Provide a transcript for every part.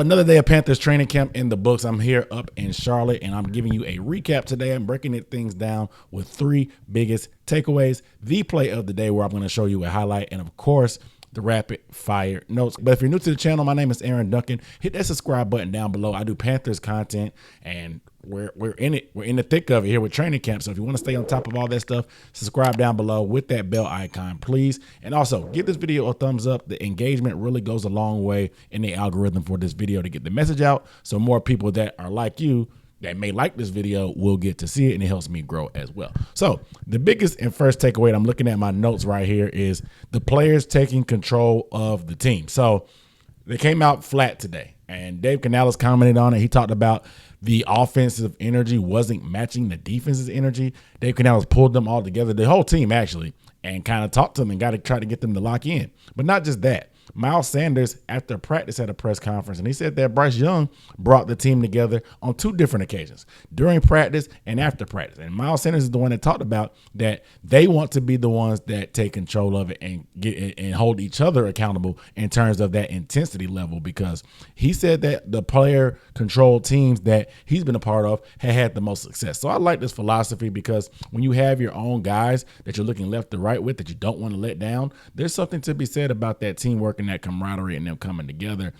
Another day of Panthers training camp in the books. I'm here up in Charlotte, and I'm giving you a recap today. I'm breaking things down with three biggest takeaways, the play of the day where I'm going to show you a highlight, and of course, the rapid fire notes. But if you're new to the channel, my name is Aaron Duncan. Hit that subscribe button down below. I do Panthers content, and we're in it. We're in the thick of it here with training camp. So if you want to stay on top of all that stuff, subscribe down below with that bell icon, please. And also give this video a thumbs up. The engagement really goes a long way in the algorithm for this video to get the message out. So more people that are like you that may like this video will get to see it, and it helps me grow as well. So the biggest and first takeaway, I'm looking at my notes right here, is the players taking control of the team. So they came out flat today, and Dave Canales commented on it. He talked about the offensive energy wasn't matching the defense's energy. Dave Canales pulled them all together, the whole team actually, and kind of talked to them and try to get them to lock in. But not just that. Miles Sanders, after practice at a press conference, and he said that Bryce Young brought the team together on two different occasions, during practice and after practice. And Miles Sanders is the one that talked about that they want to be the ones that take control of it and hold each other accountable in terms of that intensity level, because he said that the player controlled teams that he's been a part of had the most success. So I like this philosophy, because when you have your own guys that you're looking left to right with that you don't want to let down, there's something to be said about that teamwork and that camaraderie and them coming together.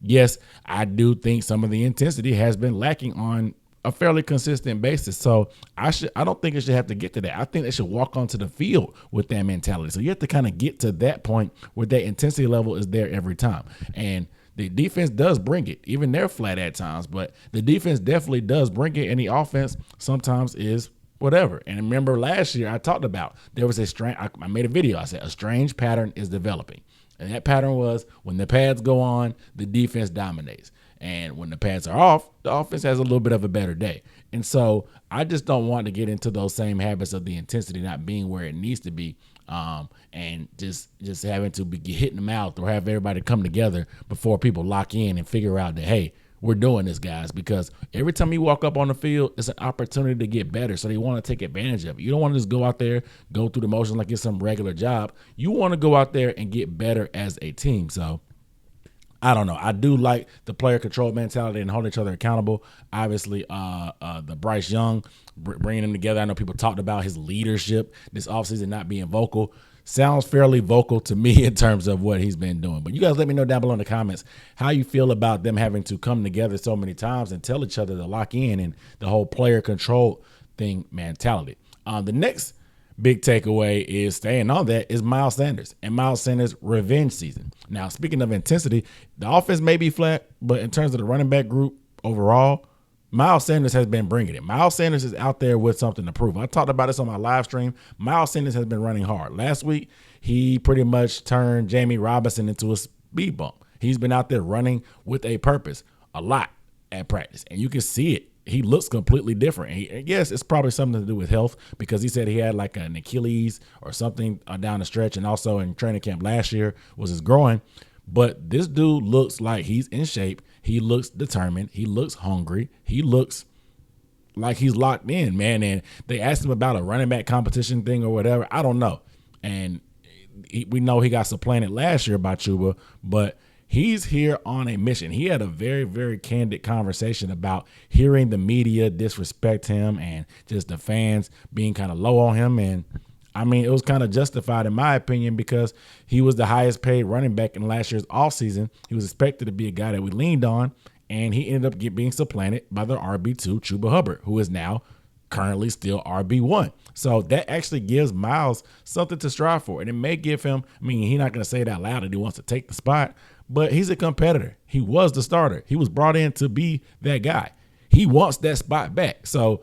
Yes, I do think some of the intensity has been lacking on a fairly consistent basis. So I don't think it should have to get to that. I think they should walk onto the field with that mentality. So you have to kind of get to that point where that intensity level is there every time. And the defense does bring it. Even they're flat at times, but the defense definitely does bring it, and the offense sometimes is whatever. And remember last year I talked about there was a strange, I made a video, I said a strange pattern is developing. And that pattern was when the pads go on, the defense dominates. And when the pads are off, the offense has a little bit of a better day. And so I just don't want to get into those same habits of the intensity not being where it needs to be, and just having to be hitting them out or have everybody come together before people lock in and figure out that, hey, we're doing this, guys, because every time you walk up on the field, it's an opportunity to get better. So they want to take advantage of it. You don't want to just go out there, go through the motions like it's some regular job. You want to go out there and get better as a team. So I don't know. I do like the player control mentality and holding each other accountable. Obviously, the Bryce Young, bringing them together. I know people talked about his leadership this offseason, not being vocal. Sounds fairly vocal to me in terms of what he's been doing. But you guys let me know down below in the comments how you feel about them having to come together so many times and tell each other to lock in, and the whole player control thing mentality. The next big takeaway is, staying on that, is Miles Sanders and Miles Sanders' revenge season. Now, speaking of intensity, the offense may be flat, but in terms of the running back group overall, Miles Sanders has been bringing it. Miles Sanders is out there with something to prove. I talked about this on my live stream. Miles Sanders has been running hard. Last week, he pretty much turned Jamie Robinson into a speed bump. He's been out there running with a purpose a lot at practice, and you can see it. He looks completely different. Yes, it's probably something to do with health, because he said he had like an Achilles or something down the stretch, and also in training camp last year was his groin. But this dude looks like he's in shape. He looks determined. He looks hungry. He looks like he's locked in, man. And they asked him about a running back competition thing or whatever. I don't know. And we know he got supplanted last year by Chuba, but he's here on a mission. He had a very, very candid conversation about hearing the media disrespect him and just the fans being kind of low on him. And I mean, it was kind of justified in my opinion, because he was the highest paid running back in last year's offseason. He was expected to be a guy that we leaned on, and he ended up being supplanted by the RB2, Chuba Hubbard, who is now currently still RB1. So that actually gives Miles something to strive for. And it may give him, I mean, he's not going to say it out loud that he wants to take the spot, but he's a competitor. He was the starter. He was brought in to be that guy. He wants that spot back. So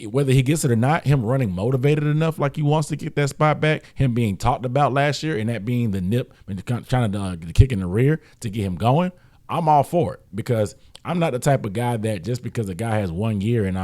whether he gets it or not, him running motivated enough like he wants to get that spot back, him being talked about last year and that being the nip and trying to the kick in the rear to get him going, I'm all for it, because I'm not the type of guy that just because a guy has 1 year and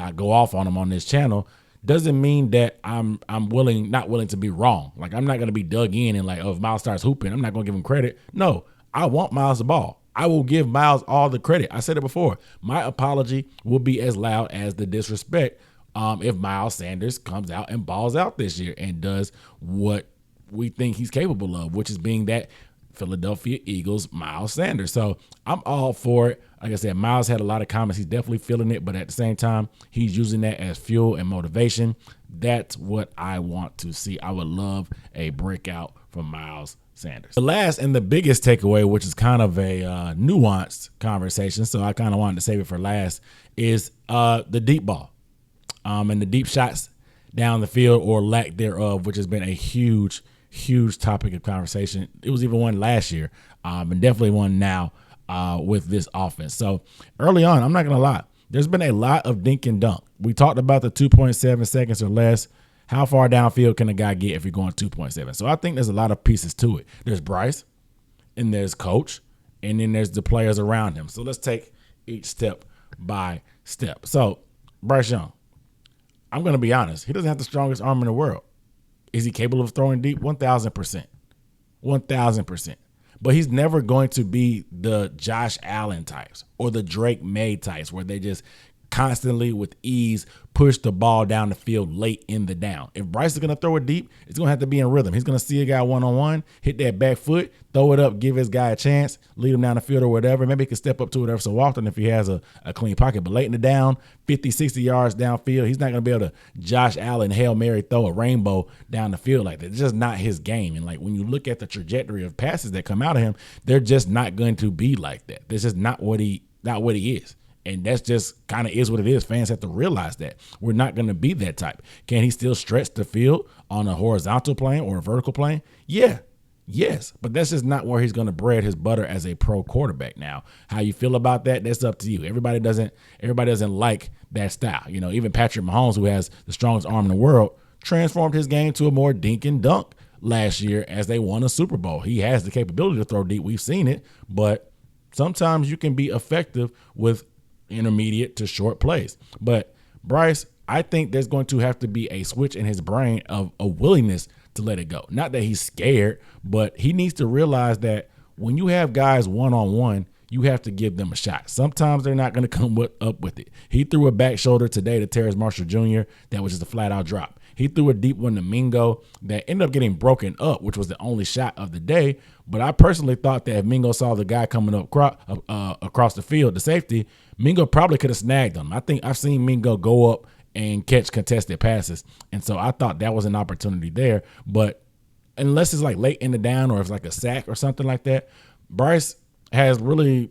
I go off on him on this channel doesn't mean that I'm not willing to be wrong. Like, I'm not going to be dug in and like, oh, if Miles starts hooping, I'm not going to give him credit. No, I want Miles the ball. I will give Miles all the credit. I said it before. My apology will be as loud as the disrespect if Miles Sanders comes out and balls out this year and does what we think he's capable of, which is being that Philadelphia Eagles, Miles Sanders. So I'm all for it. Like I said, Miles had a lot of comments. He's definitely feeling it, but at the same time, he's using that as fuel and motivation. That's what I want to see. I would love a breakout from Miles Sanders. The last and the biggest takeaway, which is kind of a nuanced conversation, so I kind of wanted to save it for last, is the deep ball and the deep shots down the field or lack thereof, which has been a huge topic of conversation. It was even one last year and definitely one now with this offense. So early on, I'm not going to lie, there's been a lot of dink and dunk. We talked about the 2.7 seconds or less. How far downfield can a guy get if you're going 2.7? So I think there's a lot of pieces to it. There's Bryce, and there's coach, and then there's the players around him. So let's take each step by step. So Bryce Young, I'm going to be honest. He doesn't have the strongest arm in the world. Is he capable of throwing deep? 1,000%. 1,000%. But he's never going to be the Josh Allen types or the Drake May types where they just constantly with ease push the ball down the field late in the down. If Bryce is going to throw it deep, it's going to have to be in rhythm. He's going to see a guy one-on-one, hit that back foot, throw it up, give his guy a chance, lead him down the field or whatever. Maybe he can step up to it every so often if he has a clean pocket. But late in the down, 50, 60 yards downfield, he's not going to be able to Josh Allen, Hail Mary, throw a rainbow down the field like that. It's just not his game. And like when you look at the trajectory of passes that come out of him, they're just not going to be like that. That's just not what he is. And that's just kind of is what it is. Fans have to realize that we're not going to be that type. Can he still stretch the field on a horizontal plane or a vertical plane? Yeah. Yes. But that's just not where he's going to bread his butter as a pro quarterback. Now, how you feel about that, that's up to you. Everybody doesn't like that style. You know, even Patrick Mahomes, who has the strongest arm in the world, transformed his game to a more dink and dunk last year as they won a Super Bowl. He has the capability to throw deep. We've seen it, but sometimes you can be effective with intermediate to short plays. But Bryce, I think there's going to have to be a switch in his brain of a willingness to let it go. Not that he's scared, but he needs to realize that when you have guys one-on-one, you have to give them a shot. Sometimes they're not going to come up with it. He threw a back shoulder today to Terrace Marshall Jr. that was just a flat-out drop. He threw a deep one to Mingo that ended up getting broken up, which was the only shot of the day. But I personally thought that if Mingo saw the guy coming up across the field, the safety, Mingo probably could have snagged him. I think I've seen Mingo go up and catch contested passes. And so I thought that was an opportunity there. But unless it's like late in the down or it's like a sack or something like that, Bryce has really,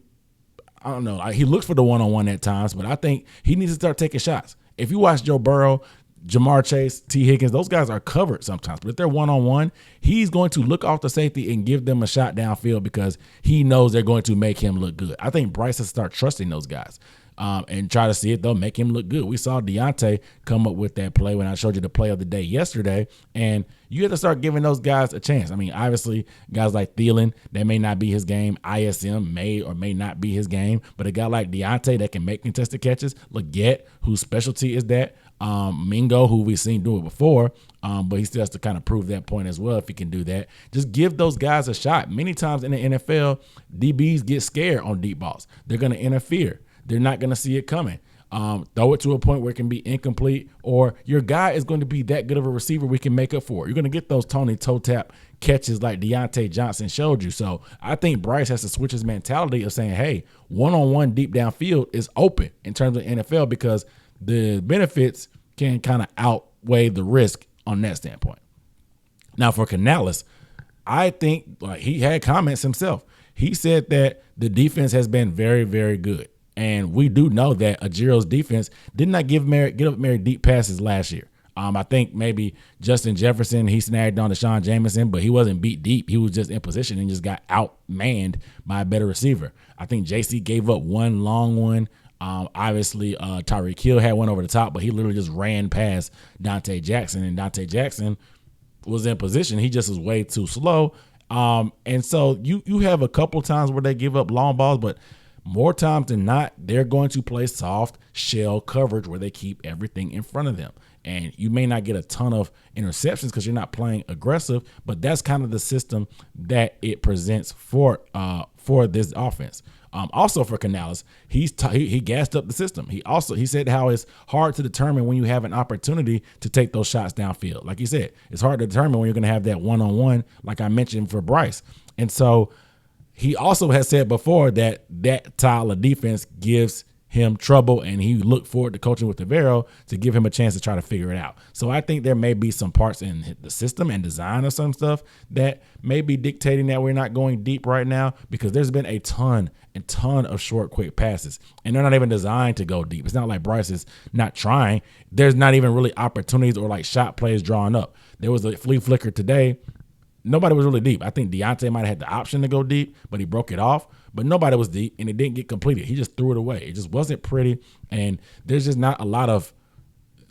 I don't know, he looks for the one-on-one at times, but I think he needs to start taking shots. If you watch Joe Burrow, Jamar Chase, T. Higgins, those guys are covered sometimes. But if they're one-on-one, he's going to look off the safety and give them a shot downfield because he knows they're going to make him look good. I think Bryce has to start trusting those guys and try to see if they'll make him look good. We saw Deontay come up with that play when I showed you the play of the day yesterday, and you have to start giving those guys a chance. I mean, obviously, guys like Thielen, that may not be his game. ISM may or may not be his game, but a guy like Deontay that can make contested catches, Leggett, whose specialty is that, Mingo, who we've seen do it before, but he still has to kind of prove that point as well if he can do that. Just give those guys a shot. Many times in the NFL, DBs get scared on deep balls. They're going to interfere. They're not going to see it coming. Throw it to a point where it can be incomplete, or your guy is going to be that good of a receiver we can make up for. You're going to get those Tony toe tap catches like Deontay Johnson showed you. So I think Bryce has to switch his mentality of saying, hey, one-on-one deep downfield is open in terms of NFL because the benefits can kind of outweigh the risk on that standpoint. Now for Canales, I think like he had comments himself. He said that the defense has been very, very good. And we do know that Ajiro's defense did not give up Mary deep passes last year. I think maybe Justin Jefferson, he snagged on Deshaun Jameson, but he wasn't beat deep. He was just in position and just got outmanned by a better receiver. I think JC gave up one long one. Obviously, Tyreek Hill had one over the top, but he literally just ran past Dante Jackson, and Dante Jackson was in position. He just was way too slow. And so you have a couple times where they give up long balls, but more times than not, they're going to play soft shell coverage where they keep everything in front of them. And you may not get a ton of interceptions because you're not playing aggressive, but that's kind of the system that it presents for this offense. Also for Canales, he gassed up the system. He said how it's hard to determine when you have an opportunity to take those shots downfield. Like he said, it's hard to determine when you're going to have that one-on-one, like I mentioned for Bryce. And so he also has said before that style of defense gives him trouble, and he looked forward to coaching with Tavero to give him a chance to try to figure it out. So I think there may be some parts in the system and design of some stuff that may be dictating that we're not going deep right now, because there's been a ton of short, quick passes, and they're not even designed to go deep. It's not like Bryce is not trying. There's not even really opportunities or like shot plays drawn up. There was a flea flicker today. Nobody was really deep. I think Deontay might have had the option to go deep, but he broke it off. But nobody was deep, and it didn't get completed. He just threw it away. It just wasn't pretty, and there's just not a lot of,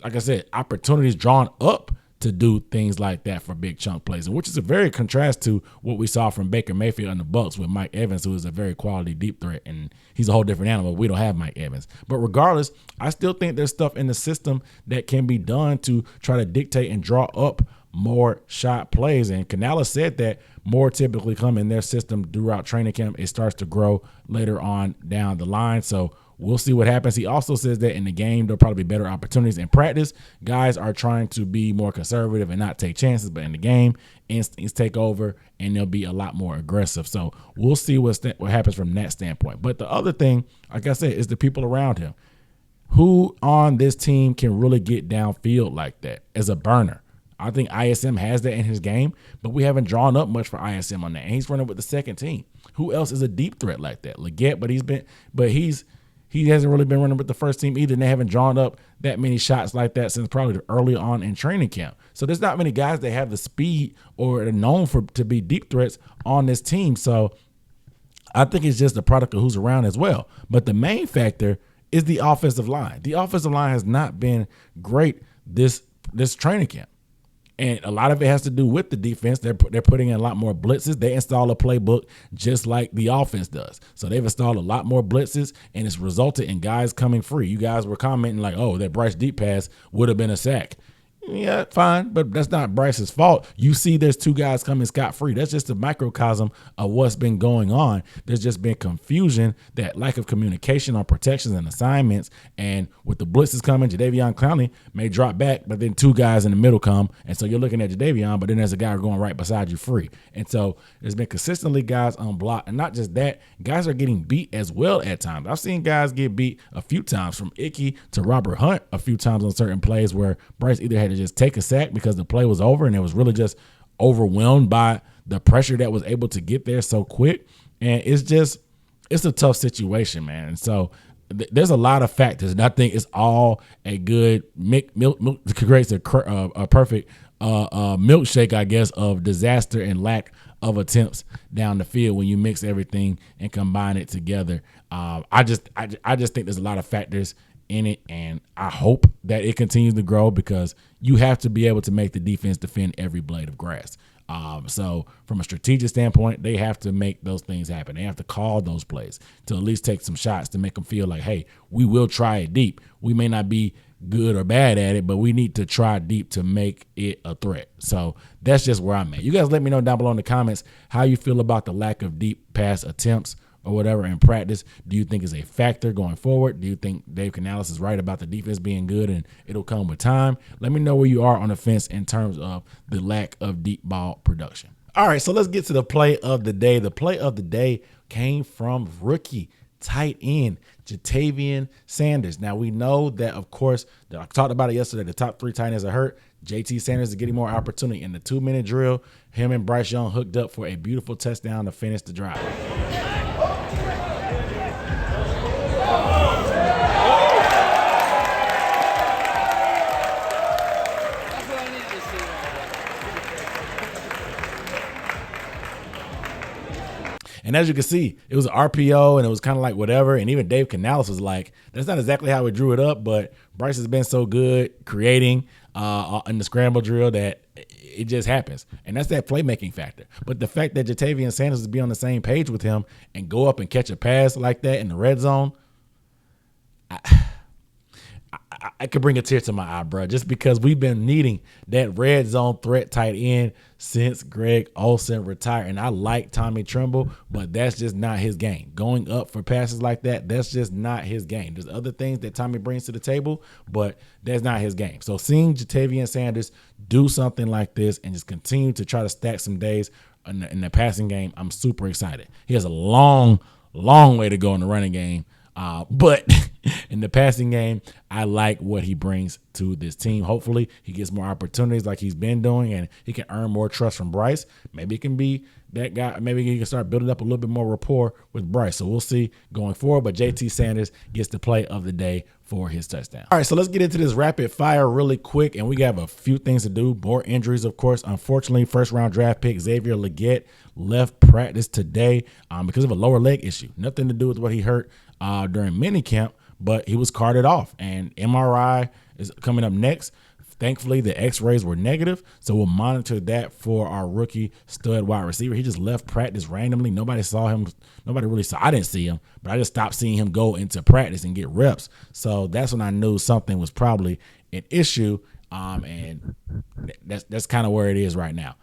like I said, opportunities drawn up to do things like that for big chunk plays, and which is a very contrast to what we saw from Baker Mayfield and the Bucs with Mike Evans, who is a very quality deep threat, and he's a whole different animal. We don't have Mike Evans. But regardless, I still think there's stuff in the system that can be done to try to dictate and draw up more shot plays, and Canales said that more typically come in their system throughout training camp. It starts to grow later on down the line, so we'll see what happens. He also says that in the game there'll probably be better opportunities. In practice, guys are trying to be more conservative and not take chances, but in the game, instincts take over and they'll be a lot more aggressive. So we'll see what happens from that standpoint. But the other thing, like I said, is the people around him. Who on this team can really get downfield like that as a burner? I think ISM has that in his game, but we haven't drawn up much for ISM on that. And he's running with the second team. Who else is a deep threat like that? Leggett, but he hasn't really been running with the first team either, and they haven't drawn up that many shots like that since probably early on in training camp. So there's not many guys that have the speed or are known to be deep threats on this team. So I think it's just a product of who's around as well. But the main factor is the offensive line. The offensive line has not been great this training camp. And a lot of it has to do with the defense. They're putting in a lot more blitzes. They install a playbook just like the offense does. So they've installed a lot more blitzes, and it's resulted in guys coming free. You guys were commenting like, oh, that Bryce deep pass would have been a sack. Yeah, fine, but that's not Bryce's fault. You see there's two guys coming scot-free. That's just a microcosm of what's been going on. There's just been confusion, that lack of communication on protections and assignments, and with the blitzes coming, Jadeveon Clowney may drop back, but then two guys in the middle come, and so you're looking at Jadeveon, but then there's a guy going right beside you free. And so there's been consistently guys unblocked, and not just that, guys are getting beat as well at times. I've seen guys get beat a few times, from Icky to Robert Hunt a few times on certain plays where Bryce either had to just take a sack because the play was over and it was really just overwhelmed by the pressure that was able to get there so quick. And it's a tough situation, man. And so there's a lot of factors, and I think it's all a good milk creates a perfect milkshake, I guess, of disaster and lack of attempts down the field when you mix everything and combine it together. I just think there's a lot of factors in it, and I hope that it continues to grow, because you have to be able to make the defense defend every blade of grass. So from a strategic standpoint, they have to make those things happen. They have to call those plays to at least take some shots to make them feel like, hey, we will try it deep. We may not be good or bad at it, but we need to try deep to make it a threat. So that's just where I'm at. You guys let me know down below in the comments how you feel about the lack of deep pass attempts or whatever in practice. Do you think is a factor going forward? Do you think Dave Canales is right about the defense being good and it'll come with time? Let me know where you are on the fence in terms of the lack of deep ball production. All right, so let's get to the play of the day. The play of the day came from rookie tight end Ja'Tavion Sanders. Now, we know that, of course, that I talked about it yesterday, the top three tight ends are hurt. JT Sanders is getting more opportunity. In the 2-minute drill, him and Bryce Young hooked up for a beautiful touchdown to finish the drive. And as you can see, it was an RPO, and it was kind of like whatever. And even Dave Canales was like, that's not exactly how we drew it up, but Bryce has been so good creating in the scramble drill that it just happens. And that's that playmaking factor. But the fact that Ja'Tavion Sanders would be on the same page with him and go up and catch a pass like that in the red zone, I could bring a tear to my eye, bro, just because we've been needing that red zone threat tight end since Greg Olsen retired. And I like Tommy Tremble, but that's just not his game. Going up for passes like that, that's just not his game. There's other things that Tommy brings to the table, but that's not his game. So seeing Ja'Tavion Sanders do something like this and just continue to try to stack some days in the passing game, I'm super excited. He has a long way to go in the running game. But in the passing game, I like what he brings to this team. Hopefully, he gets more opportunities like he's been doing, and he can earn more trust from Bryce. Maybe it can be that guy. Maybe he can start building up a little bit more rapport with Bryce. So we'll see going forward. But JT Sanders gets the play of the day for his touchdown. All right, so let's get into this rapid fire really quick, and we have a few things to do. More injuries, of course. Unfortunately, first-round draft pick Xavier Legette left practice today because of a lower leg issue. Nothing to do with what he hurt during minicamp, but he was carted off, and MRI is coming up next. Thankfully, the x-rays were negative, so we'll monitor that for our rookie stud wide receiver. He just left practice randomly. Nobody saw him. Nobody really saw. I didn't see him, but I just stopped seeing him go into practice and get reps. So that's when I knew something was probably an issue, and that's kind of where it is right now.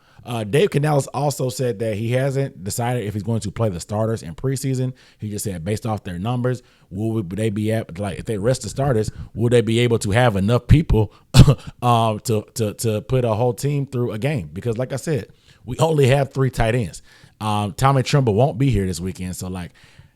Dave Canales also said that he hasn't decided if he's going to play the starters in preseason. He just said based off their numbers, will they be at, like, if they rest the starters, will they be able to have enough people to put a whole team through a game? Because like I said, we only have 3 tight ends. Tommy Tremble won't be here this weekend, so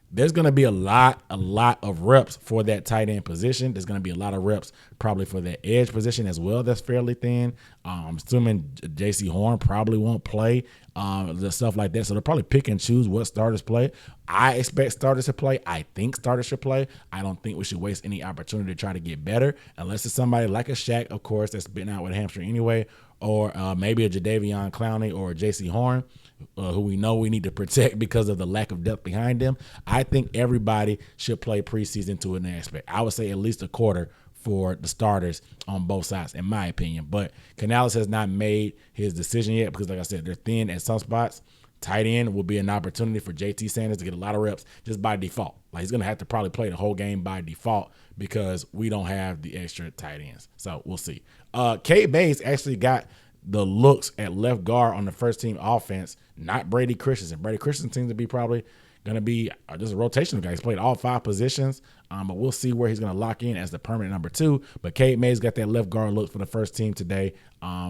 there's going to be a lot of reps for that tight end position. There's going to be a lot of reps probably for that edge position as well. That's fairly thin. I'm assuming J.C. Horn probably won't play, the stuff like that. So they'll probably pick and choose what starters play. I expect starters to play. I think starters should play. I don't think we should waste any opportunity to try to get better unless it's somebody like a Shaq, of course, that's been out with a hamstring anyway, or maybe a Jadeveon Clowney or a J.C. Horn, who we know we need to protect because of the lack of depth behind them. I think everybody should play preseason to an aspect. I would say at least a quarter for the starters on both sides, in my opinion. But Canales has not made his decision yet because, like I said, they're thin at some spots. Tight end will be an opportunity for JT Sanders to get a lot of reps just by default. He's going to have to probably play the whole game by default because we don't have the extra tight ends. So we'll see. Cade Bates actually got the looks at left guard on the first team offense, not Brady Christensen. Brady Christensen seems to be probably going to be just a rotational guy. He's played all 5 positions, but we'll see where he's going to lock in as the permanent number 2. But Cade Mays got that left guard look for the first team today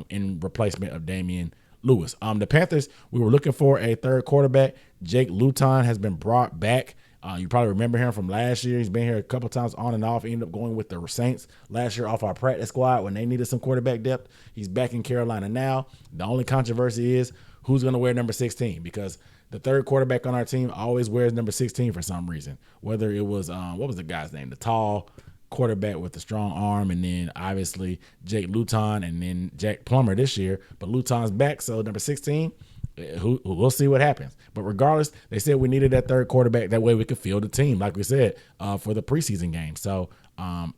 in replacement of Damian Lewis. The Panthers, we were looking for a third quarterback. Jake Luton has been brought back. You probably remember him from last year. He's been here a couple times on and off. He ended up going with the Saints last year off our practice squad when they needed some quarterback depth. He's back in Carolina now. The only controversy is who's going to wear number 16, because the third quarterback on our team always wears number 16 for some reason. Whether it was, what was the guy's name? The tall quarterback with the strong arm, and then obviously Jake Luton and then Jack Plummer this year. But Luton's back, so number 16, we'll see what happens. But regardless, they said we needed that third quarterback. That way we could field the team, like we said, for the preseason game. So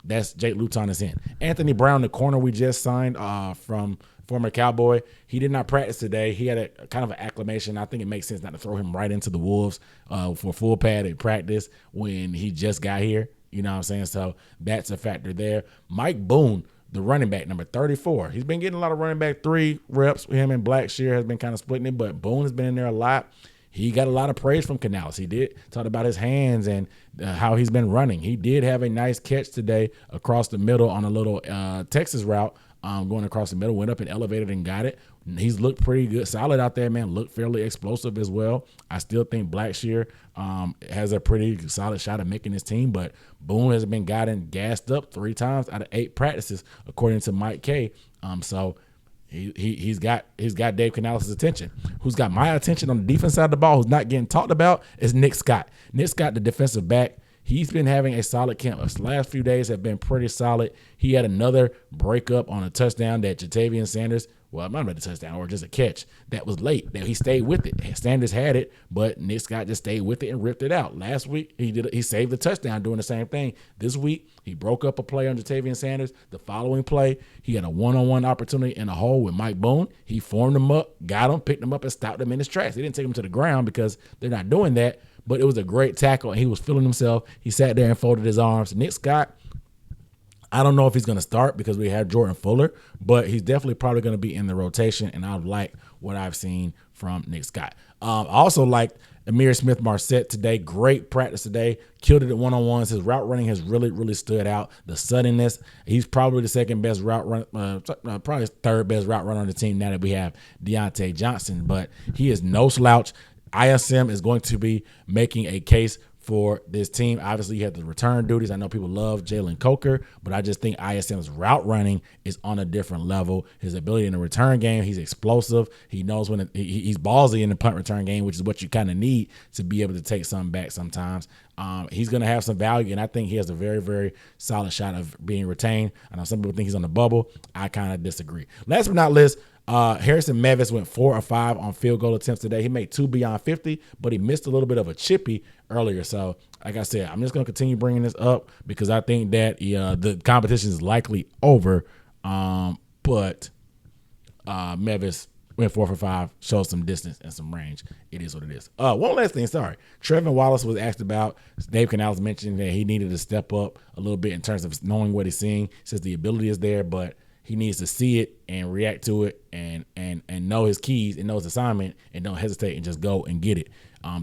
that's Jake Luton is in. Anthony Brown, the corner we just signed from former Cowboy, he did not practice today. He had a kind of an acclimation. I think it makes sense not to throw him right into the Wolves for full padded practice when he just got here. You know what I'm saying? So that's a factor there. Mike Boone, the running back, number 34. He's been getting a lot of running back 3 reps. Him and Blackshear has been kind of splitting it, but Boone has been in there a lot. He got a lot of praise from Canales. He did talk about his hands and how he's been running. He did have a nice catch today across the middle on a little Texas route, going across the middle, went up and elevated and got it. He's looked pretty good, solid out there, man. Looked fairly explosive as well. I still think Blackshear has a pretty solid shot at making his team, but Boone has been gotten gassed up 3 times out of 8 practices, according to Mike K. So he's got Dave Canales' attention. Who's got my attention on the defense side of the ball, who's not getting talked about, is Nick Scott. Nick Scott, the defensive back. He's been having a solid camp. His last few days have been pretty solid. He had another breakup on a touchdown that Jatavian Sanders, well, not about a touchdown or just a catch, that was late. He stayed with it. Sanders had it, but Nick Scott just stayed with it and ripped it out. Last week, he saved the touchdown doing the same thing. This week, he broke up a play on Jatavian Sanders. The following play, he had a one-on-one opportunity in a hole with Mike Boone. He formed him up, got him, picked him up, and stopped him in his tracks. He didn't take him to the ground because they're not doing that, but it was a great tackle, and he was feeling himself. He sat there and folded his arms. Nick Scott, I don't know if he's going to start because we have Jordan Fuller, but he's definitely probably going to be in the rotation, and I like what I've seen from Nick Scott. I also like Amir Smith-Marset today. Great practice today. Killed it at one-on-ones. His route running has really, really stood out. The suddenness. He's probably the second best route run, probably third best route runner on the team now that we have Deontay Johnson, but he is no slouch. ISM is going to be making a case for this team. Obviously, you have the return duties. I know people love Jalen Coker, but I just think ISM's route running is on a different level. His ability in the return game, he's explosive. He knows when he's ballsy in the punt return game, which is what you kind of need to be able to take something back sometimes. He's going to have some value, and I think he has a very, very solid shot of being retained. I know some people think he's on the bubble. I kind of disagree. Last but not least, Harrison Mevis went 4 of 5 on field goal attempts today. He made 2 beyond 50, but he missed a little bit of a chippy earlier. So, like I said, I'm just going to continue bringing this up because I think that the competition is likely over. But Mevis went 4 for 5, showed some distance and some range. It is what it is. One last thing, sorry. Trevin Wallace was asked about. Dave Canales mentioned that he needed to step up a little bit in terms of knowing what he's seeing. He says the ability is there, but he needs to see it and react to it and know his keys and know his assignment and don't hesitate and just go and get it.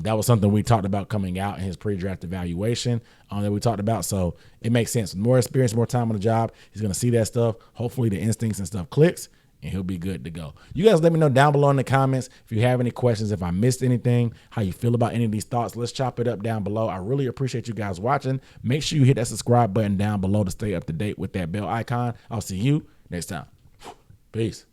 That was something we talked about coming out in his pre-draft evaluation that we talked about. So it makes sense. More experience, more time on the job. He's going to see that stuff. Hopefully the instincts and stuff clicks and he'll be good to go. You guys let me know down below in the comments if you have any questions, if I missed anything, how you feel about any of these thoughts. Let's chop it up down below. I really appreciate you guys watching. Make sure you hit that subscribe button down below to stay up to date with that bell icon. I'll see you next time. Peace.